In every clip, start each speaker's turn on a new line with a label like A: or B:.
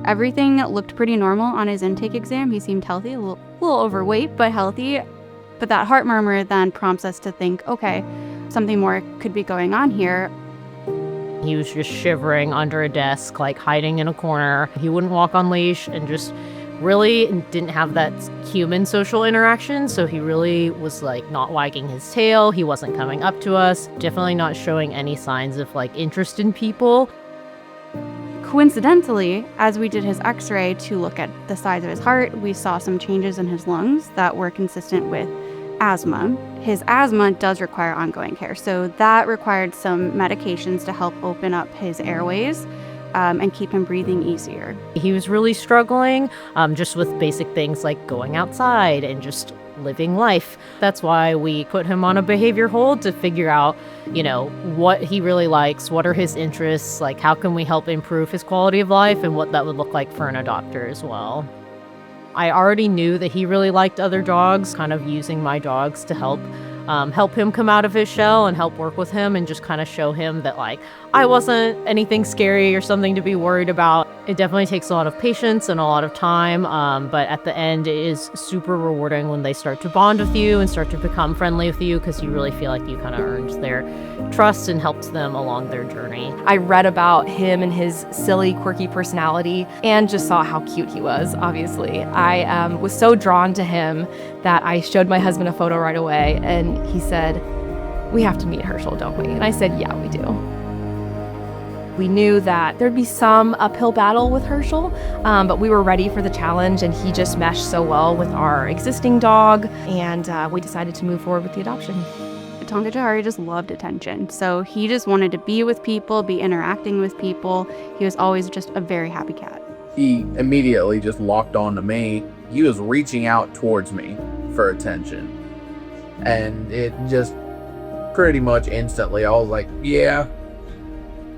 A: Everything looked pretty normal on his intake exam. He seemed healthy, a little overweight, but healthy. But that heart murmur then prompts us to think, okay, something more could be going on here.
B: He was just shivering under a desk, like hiding in a corner. He wouldn't walk on leash and just really didn't have that human social interaction. So he really was like not wagging his tail. He wasn't coming up to us, definitely not showing any signs of like interest in people.
A: Coincidentally, as we did his x-ray to look at the size of his heart, we saw some changes in his lungs that were consistent with asthma. His asthma does require ongoing care, so that required some medications to help open up his airways and keep him breathing easier.
B: He was really struggling just with basic things like going outside and just living life. That's why we put him on a behavior hold to figure out, what he really likes, what are his interests, like how can we help improve his quality of life and what that would look like for an adopter as well. I already knew that he really liked other dogs, kind of using my dogs to help him come out of his shell and help work with him and just kind of show him that like I wasn't anything scary or something to be worried about. It definitely takes a lot of patience and a lot of time, but at the end it is super rewarding when they start to bond with you and start to become friendly with you because you really feel like you kind of earned their trust and helped them along their journey.
C: I read about him and his silly, quirky personality and just saw how cute he was, obviously. I was so drawn to him that I showed my husband a photo right away, and he said, "We have to meet Herschel, don't we?" And I said, "Yeah, we do." We knew that there'd be some uphill battle with Herschel, but we were ready for the challenge, and he just meshed so well with our existing dog, and we decided to move forward with the adoption.
A: Tonka Jahari just loved attention, so he just wanted to be with people, be interacting with people. He was always just a very happy cat.
D: He immediately just locked on to me. He was reaching out towards me for attention. And it just pretty much instantly, I was like, yeah,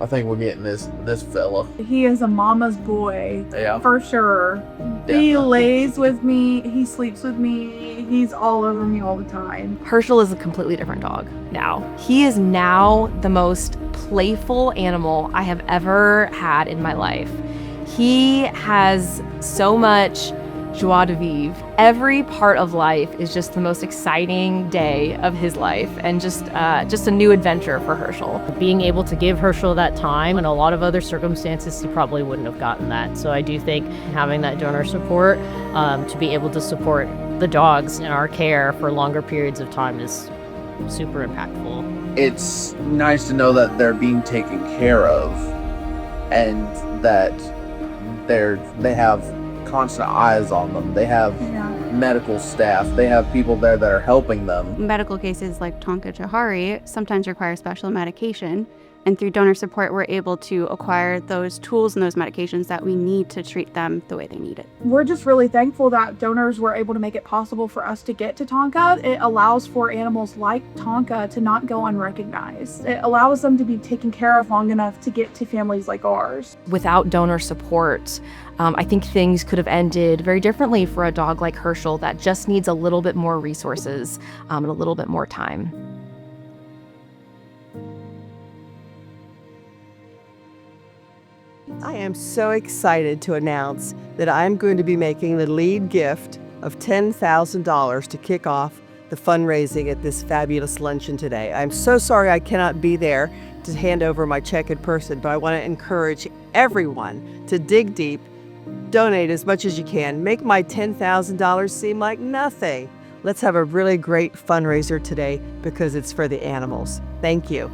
D: I think we're getting this fella.
E: He is a mama's boy,
D: Yeah.
E: for sure. He lays with me, he sleeps with me, he's all over me all the time.
C: Herschel is a completely different dog now. He is now the most playful animal I have ever had in my life. He has so much joie de vivre. Every part of life is just the most exciting day of his life, and just a new adventure for Herschel.
B: Being able to give Herschel that time, in a lot of other circumstances, he probably wouldn't have gotten that. So I do think having that donor support to be able to support the dogs in our care for longer periods of time is super impactful.
D: It's nice to know that they're being taken care of and that they have constant eyes on them. They have medical staff. They have people there that are helping them.
A: Medical cases like Tonka Jahari sometimes require special medication, and through donor support, we're able to acquire those tools and those medications that we need to treat them the way they need it.
E: We're just really thankful that donors were able to make it possible for us to get to Tonka. It allows for animals like Tonka to not go unrecognized. It allows them to be taken care of long enough to get to families like ours.
C: Without donor support, I think things could have ended very differently for a dog like Herschel that just needs a little bit more resources and a little bit more time.
F: I am so excited to announce that I'm going to be making the lead gift of $10,000 to kick off the fundraising at this fabulous luncheon today. I'm so sorry I cannot be there to hand over my check in person, but I want to encourage everyone to dig deep, donate as much as you can, make my $10,000 seem like nothing. Let's have a really great fundraiser today because it's for the animals. Thank you.